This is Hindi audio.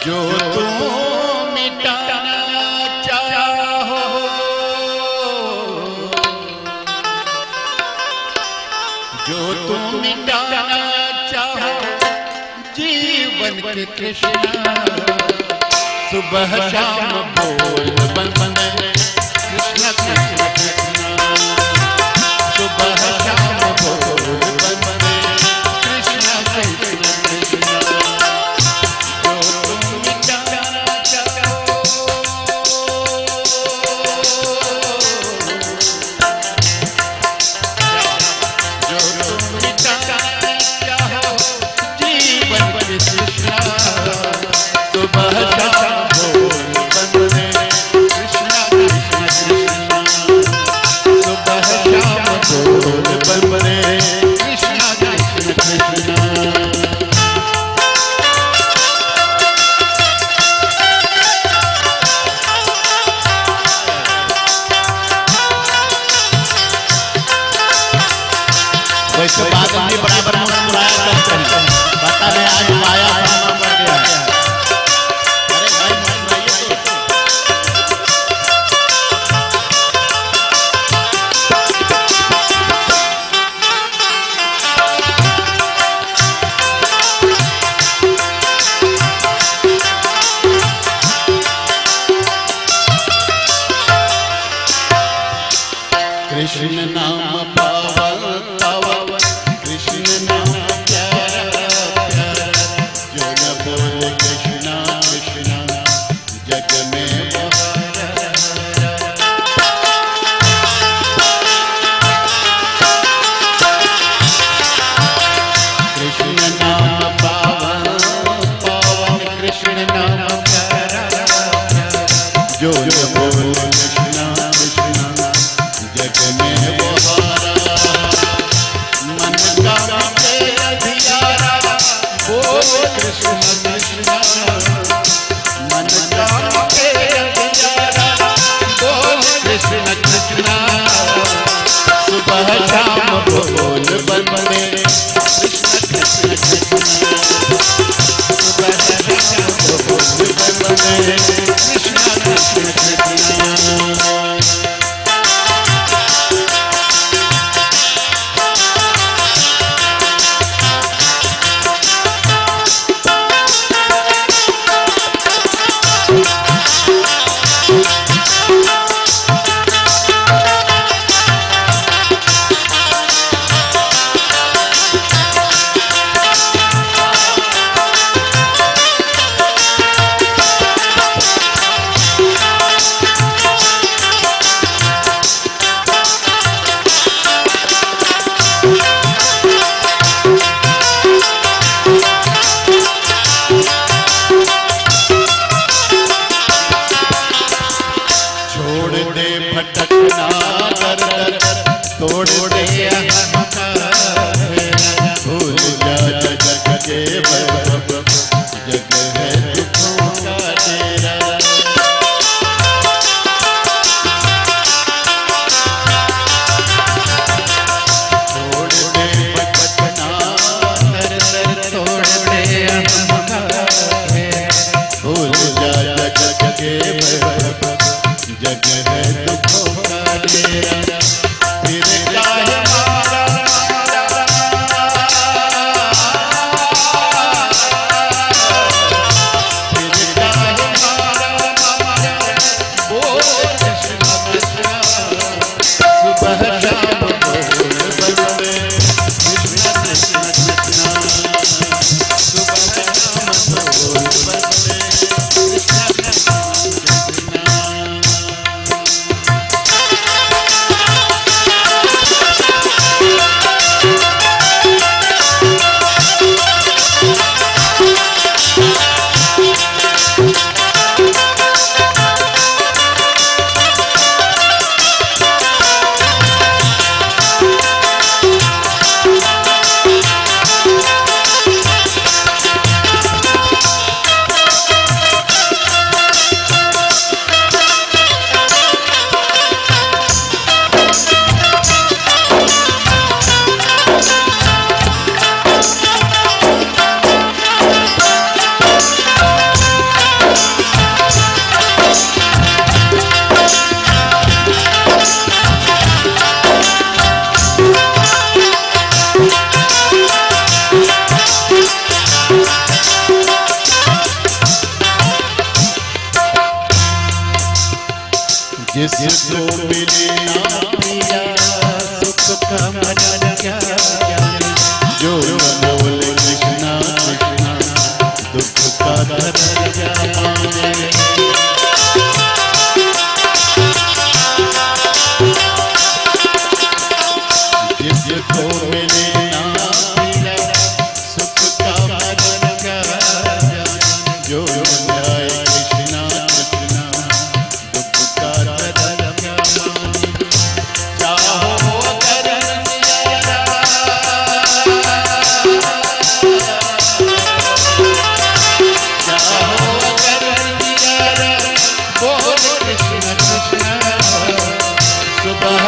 जो तुम मिटाना चाहो, जो तुम मिटाना चाहो जीवन के कृष्णा, सुबह शाम बोल बन बन कृष्ण कृष्ण कृष्ण, सुबह शाम बोल बन बन कृष्ण कृष्ण कृष्ण। वैसे बादल भी बराबर मुस्कुराया करते हैं, पता नहीं आज माया सामने पड़ गया है। अरे भाई मुस्कुराइए तो। कृष्ण नाम पावन पावन, कृष्ण नाम प्यारा प्यारा, जो न बोले कृष्णा कृष्णा जग में बहारा। कृष्ण नाम पावन पावन, कृष्ण नाम प्यारा प्यारा, जो न बोले कृष्णा कृष्णा जग में बहारा। मन का अधियारा बोल कृष्ण कृष्ण, मन का अधियारा बोल कृष्ण कृष्ण, सुबह शाम बोल बन बने कृष्ण कृष्ण कृष्ण, सुबह शाम बोल बन बने कृष्ण कृष्ण कृष्ण। भटकना दर दर तोड़ दे अहंकार, भूल जा जग के वैभव, जग है दुखों का डेरा। तोड़ दे भटकना दर दर तोड़ दे अहंकार, भूल जा जग के वैभव, जग है दुखों का डेरा। फिर चाहे मारा फिर चाहे मारा बोल कृष्ण कृष्ण, सुबह शाम बोल बन कृष्ण कृष्ण कृष्ण, सुबह शाम बोल बन कृष्ण कृष्ण। जिसको मिले ना पिया सुख का मन क्या जाने, जो बोले कृष्णा कृष्णा दुख का दर्जा माने। जिसको मिले ना पिया सुख का मन क्या जाने, जो बोले कृष्णा कृष्णा दुख का दर्जा माने। चाहो करन दिया सुबह